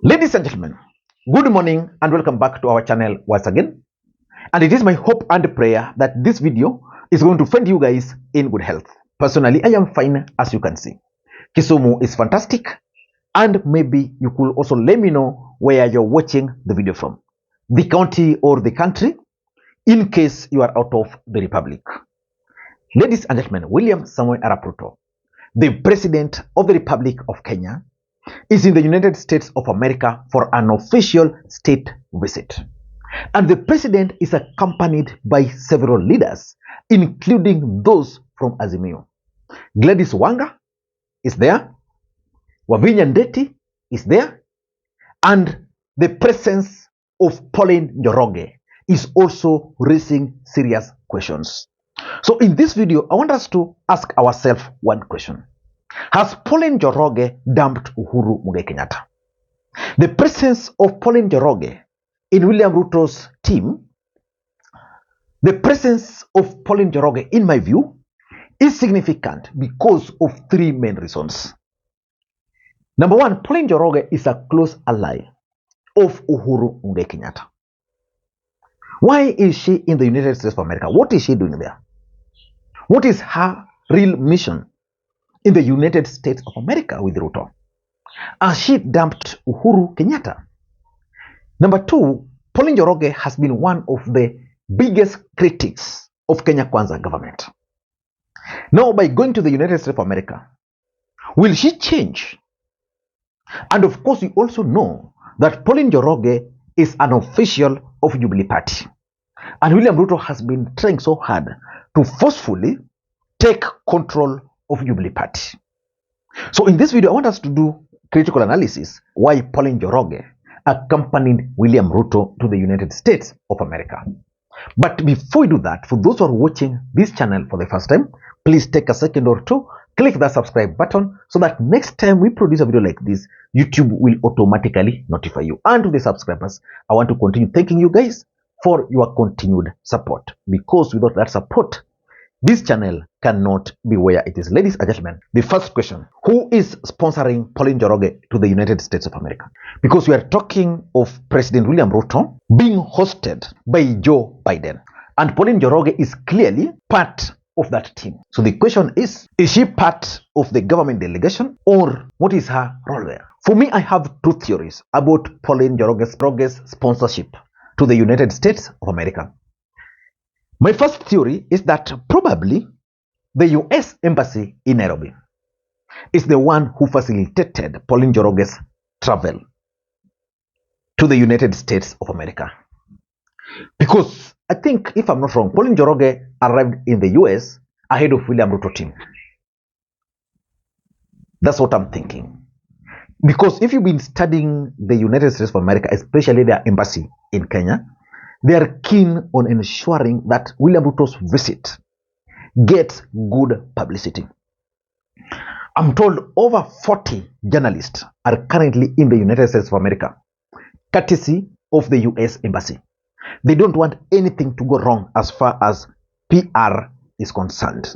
Ladies and gentlemen, good morning and welcome back to our channel once again. And it is my hope and prayer that this video is going to find you guys in good health. Personally, I am fine, as you can see. Kisumu is fantastic, and maybe you could also let me know where you're watching the video from, the county or the country, in case you are out of the republic. Ladies and gentlemen, William Samoei Arap Ruto, the President of the Republic of Kenya, is in the United States of America for an official state visit. And the president is accompanied by several leaders, including those from Azimio. Gladys Wanga is there, Wavinya Ndeti is there, and the presence of Pauline Njoroge is also raising serious questions. So in this video, I want us to ask ourselves one question. Has Pauline Njoroge dumped Uhuru Kenyatta? The presence of Pauline Njoroge in William Ruto's team, the presence of Pauline Njoroge, in my view, is significant because of three main reasons. Number one, Pauline Njoroge is a close ally of Uhuru Kenyatta. Why is she in the United States of America? What is she doing there? What is her real mission in the United States of America with Ruto? Has she dumped Uhuru Kenyatta? Number two, Pauline Njoroge has been one of the biggest critics of Kenya Kwanza government. Now, by going to the United States of America, will she change? And of course, we also know that Pauline Njoroge is an official of Jubilee Party. And William Ruto has been trying so hard to forcefully take control of Jubilee Party. So in this video, I want us to do critical analysis why Pauline Njoroge accompanied William Ruto to the United States of America. But before we do that, for those who are watching this channel for the first time, please take a second or two, click the subscribe button so that next time we produce a video like this, YouTube will automatically notify you. And to the subscribers, I want to continue thanking you guys for your continued support, because without that support, this channel cannot be where it is. Ladies and gentlemen, the first question: who is sponsoring Pauline Njoroge to the United States of America? Because we are talking of President William Ruto being hosted by Joe Biden. And Pauline Njoroge is clearly part of that team. So the question is she part of the government delegation, or what is her role there? For me, I have two theories about Pauline Njoroge's sponsorship to the United States of America. My first theory is that probably the US Embassy in Nairobi is the one who facilitated Pauline Njoroge's travel to the United States of America. Because I think, if I'm not wrong, Pauline Njoroge arrived in the US ahead of William Ruto team. That's what I'm thinking. Because if you've been studying the United States of America, especially their embassy in Kenya, they are keen on ensuring that William Ruto's visit gets good publicity. I'm told over 40 journalists are currently in the United States of America, courtesy of the US Embassy. They don't want anything to go wrong as far as PR is concerned.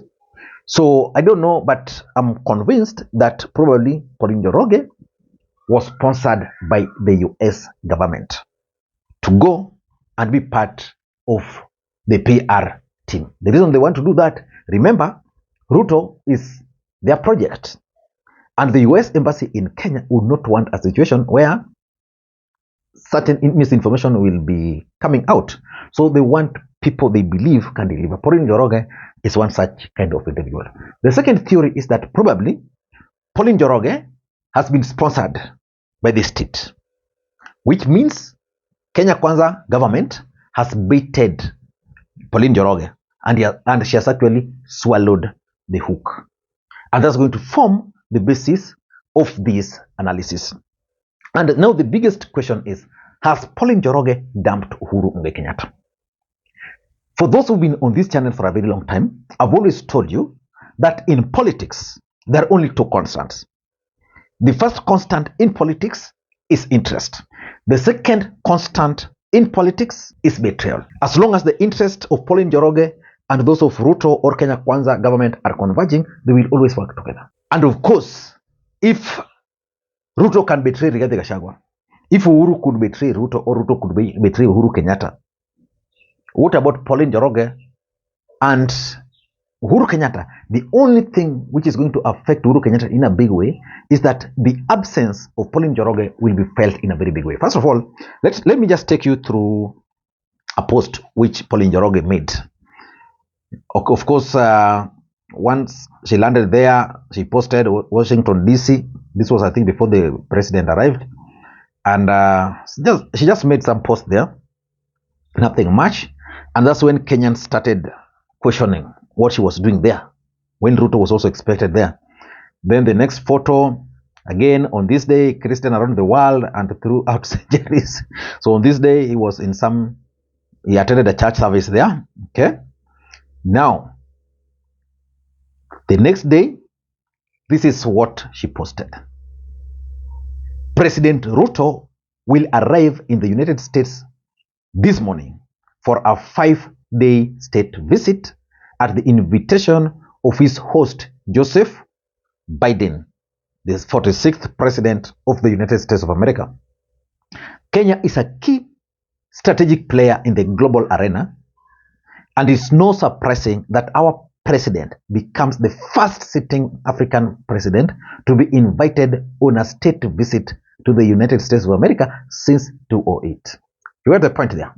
So I don't know, but I'm convinced that probably Pauline Njoroge was sponsored by the US government to go and be part of the PR team. The reason they want to do that, remember, Ruto is their project. And the US Embassy in Kenya would not want a situation where certain misinformation will be coming out. So they want people they believe can deliver. Pauline Njoroge is one such kind of individual. The second theory is that probably Pauline Njoroge has been sponsored by the state, which means Kenya Kwanza government has baited Pauline Njoroge, and she has actually swallowed the hook. And that's going to form the basis of this analysis. And now the biggest question is, has Pauline Njoroge dumped Uhuru Kenyatta? For those who've been on this channel for a very long time, I've always told you that in politics, there are only two constants. The first constant in politics is interest. The second constant in politics is betrayal. As long as the interest of Pauline Njoroge and those of Ruto or Kenya Kwanza government are converging, they will always work together. And of course, if Ruto can betray Rigathi Gachagua, If Uhuru could betray Ruto or Ruto could betray Uhuru Kenyatta, what about Pauline Njoroge and Uhuru Kenyatta? The only thing which is going to affect Uhuru Kenyatta in a big way is that the absence of Pauline Njoroge will be felt in a very big way. First of all, let me just take you through a post which Pauline Njoroge made. Of course, once she landed there, she posted Washington DC. This was, I think, before the president arrived, and she just made some post there, nothing much, and that's when Kenyans started questioning what she was doing there, when Ruto was also expected there. Then the next photo, again on this day, Christian around the world and throughout centuries. So on this day, he attended a church service there. Okay. Now, the next day, this is what she posted. President Ruto will arrive in the United States this morning for a 5-day state visit at the invitation of his host, Joseph Biden, the 46th president of the United States of America. Kenya is a key strategic player in the global arena, and it's no surprising that our president becomes the first sitting African president to be invited on a state visit to the United States of America since 2008. You got the point there.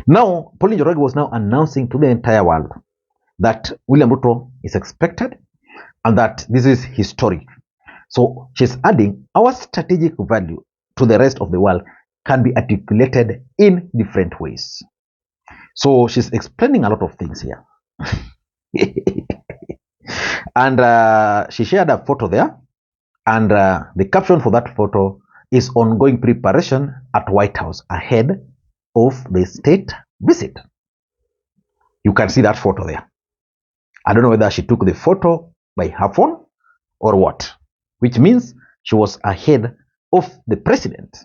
Now, Pauline Njoroge was now announcing to the entire world that William Ruto is expected and that this is historic. So she's adding our strategic value to the rest of the world can be articulated in different ways. So she's explaining a lot of things here. And she shared a photo there, and the caption for that photo is ongoing preparation at White House ahead of the state visit. You can see that photo there. I don't know whether she took the photo by her phone or what, which means she was ahead of the president.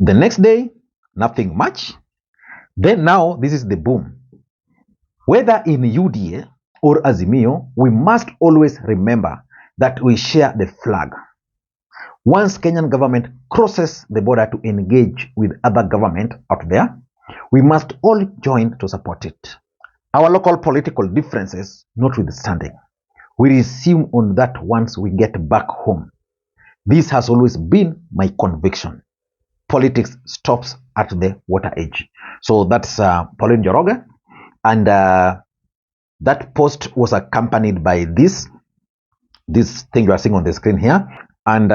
The next day, nothing much. Then now, this is the boom. Whether in UDA or Azimio, we must always remember that we share the flag. Once Kenyan government crosses the border to engage with other government out there, we must all join to support it. Our local political differences notwithstanding, we resume on that once we get back home. This has always been my conviction. Politics stops at the water edge. So that's Pauline Njoroge, and that post was accompanied by this thing you are seeing on the screen here, and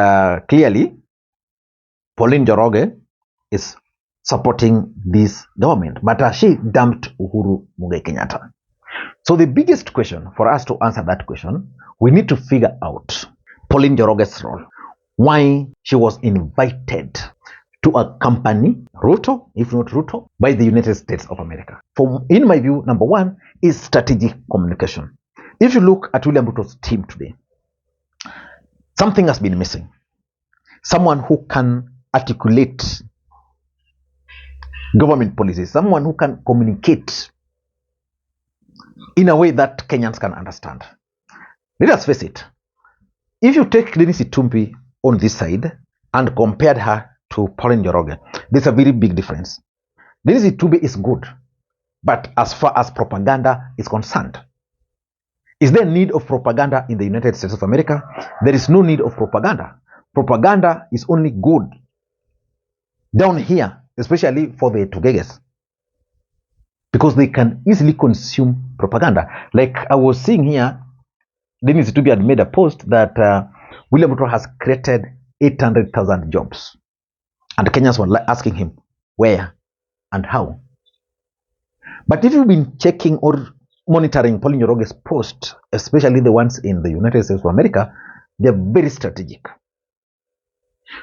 clearly Pauline Njoroge is supporting this government, but she dumped Uhuru Kenyatta. So the biggest question for us to answer that question, we need to figure out Pauline Njoroge's role, why she was invited to accompany Ruto, if not Ruto, by the United States of America. In my view, number one is strategic communication. If you look at William Ruto's team today, something has been missing. Someone who can articulate government policies, someone who can communicate in a way that Kenyans can understand. Let us face it. If you take Dennis Itumbi on this side and compared her to Pauline Njoroge, there's a very big difference. Dennis Itumbi is good, but as far as propaganda is concerned, is there a need of propaganda in the United States of America? There is no need of propaganda. Propaganda is only good down here, especially for the Tugeges, because they can easily consume propaganda. Like I was seeing here, Dennis Itumbi had made a post that William Ruto has created 800,000 jobs. And Kenyans were asking him where and how. But if you've been checking or monitoring Pauline Njoroge's posts, especially the ones in the United States of America, they're very strategic.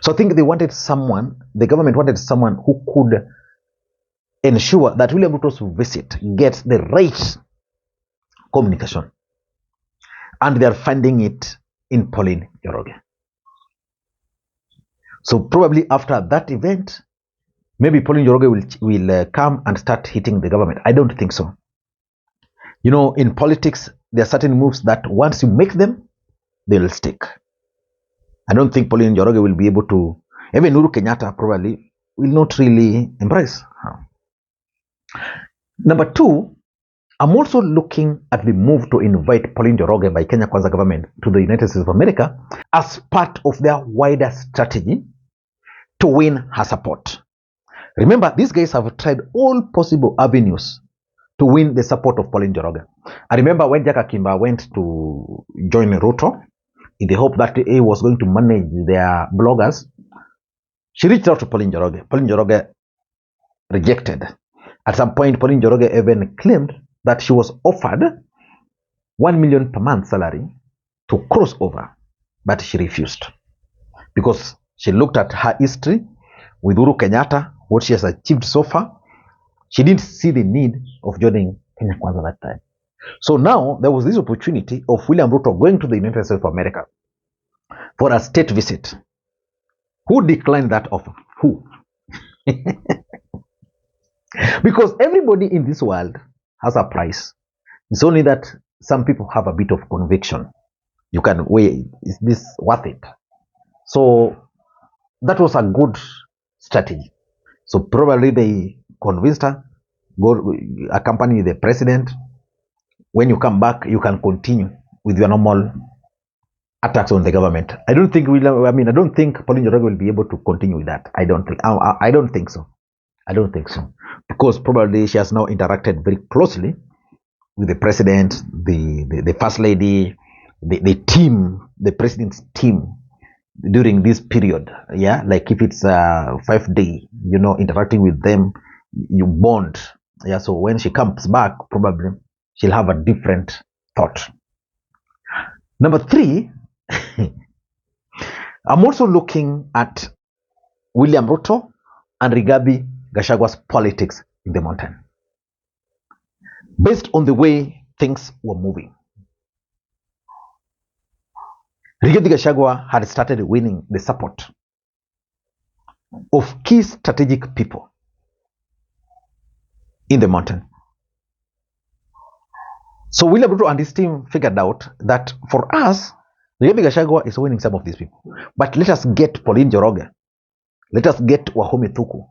So I think they wanted someone, the government wanted someone who could ensure that William Ruto's visit gets the right communication. And they're finding it in Pauline Njoroge. So probably after that event, maybe Pauline Njoroge will come and start hitting the government. I don't think so. You know, in politics, there are certain moves that once you make them, they'll stick. I don't think Pauline Njoroge will be able to, even Uhuru Kenyatta probably will not really embrace her. Number two, I'm also looking at the move to invite Pauline Njoroge by Kenya Kwanza government to the United States of America as part of their wider strategy to win her support. Remember, these guys have tried all possible avenues to win the support of Pauline Njoroge. I remember when Jack Akimba went to join Ruto in the hope that he was going to manage their bloggers, she reached out to Pauline Njoroge. Pauline Njoroge rejected. At some point, Pauline Njoroge even claimed that she was offered 1 million per month salary to cross over, but she refused because she looked at her history with Uhuru Kenyatta, what she has achieved so far. She didn't see the need of joining Kenya Kwanza that time. So now there was this opportunity of William Ruto going to the United States of America for a state visit. Who declined that offer? Who? Because everybody in this world has a price. It's only that some people have a bit of conviction. You can weigh, is this worth it? So that was a good strategy. So probably they convinced her, go accompany the president. When you come back, you can continue with your normal attacks on the government. I don't think I don't think Pauline Njoroge will be able to continue with that. I don't think so. I don't think so. Because probably she has now interacted very closely with the president, the first lady, the team, the president's team during this period. Yeah, like if it's 5 day, interacting with them, you bond. Yeah, so when she comes back, probably she'll have a different thought. Number three, I'm also looking at William Ruto and Rigathi Gachagwa's politics in the mountain. Based on the way things were moving, Rigathi Gachagua had started winning the support of key strategic people in the mountain. So William Ruto and his team figured out that for us, Rigathi Gachagua is winning some of these people. But let us get Pauline Njoroge. Let us get Wahome Thuku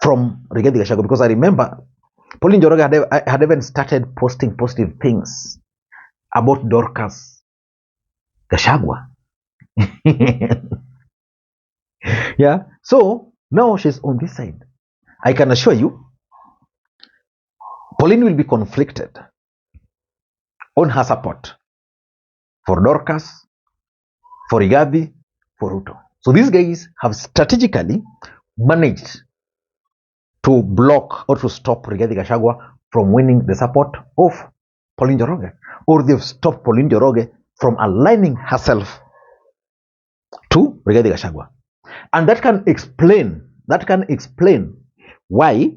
from Rigathi Gachagua. Because I remember Pauline Njoroge had even started posting positive things about Dorcas Gachagua. Yeah. So now she's on this side. I can assure you, Pauline will be conflicted on her support for Dorcas, for Rigathi, for Ruto. So these guys have strategically managed to block or to stop Rigathi Gachagua from winning the support of Pauline Njoroge, or they've stopped Pauline Njoroge from aligning herself to Rigathi Gachagua. And that can explain why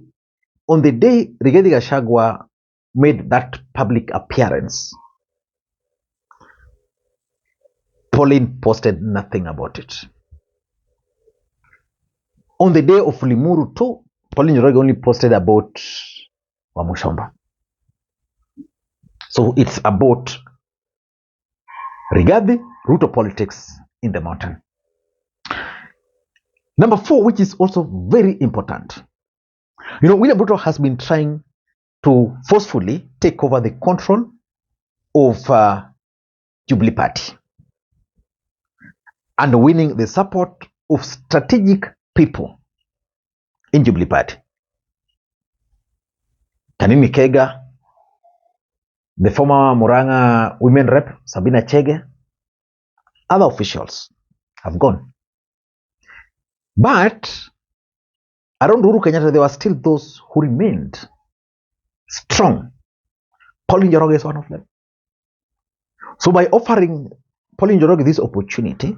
on the day Rigathi Gachagua made that public appearance, Pauline posted nothing about it. On the day of Limuru too, Pauline Njoroge only posted about Wamushomba. So it's about Rigathi, Ruto politics in the mountain. Number four, which is also very important. William Ruto has been trying to forcefully take over the control of Jubilee Party and winning the support of strategic people in Jubilee Party. Kanini Kega, the former Muranga women rep, Sabina Chege, other officials have gone. But around Uhuru Kenyatta, there were still those who remained strong. Pauline Njoroge is one of them. So by offering Pauline Njoroge this opportunity,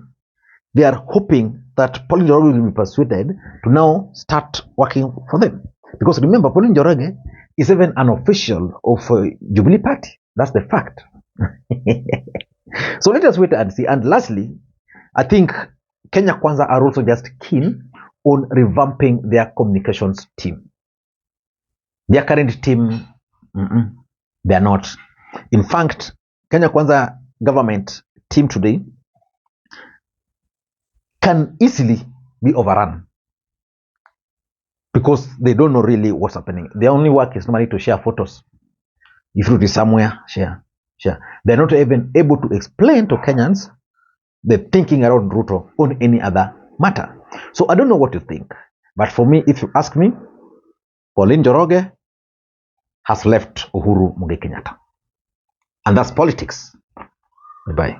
they are hoping that Pauline Njoroge will be persuaded to now start working for them. Because remember, Pauline Njoroge is even an official of Jubilee Party. That's the fact. So let us wait and see. And lastly, I think Kenya Kwanza are also just keen on revamping their communications team. Their current team, they are not. In fact, Kenya Kwanza government team today can easily be overrun because they don't know really what's happening. Their only work is normally to share photos. If Ruto is somewhere, share. They're not even able to explain to Kenyans the thinking around Ruto on any other matter. So I don't know what you think. But for me, if you ask me, Pauline Njoroge has left Uhuru Kenyatta. And that's politics. Bye-bye.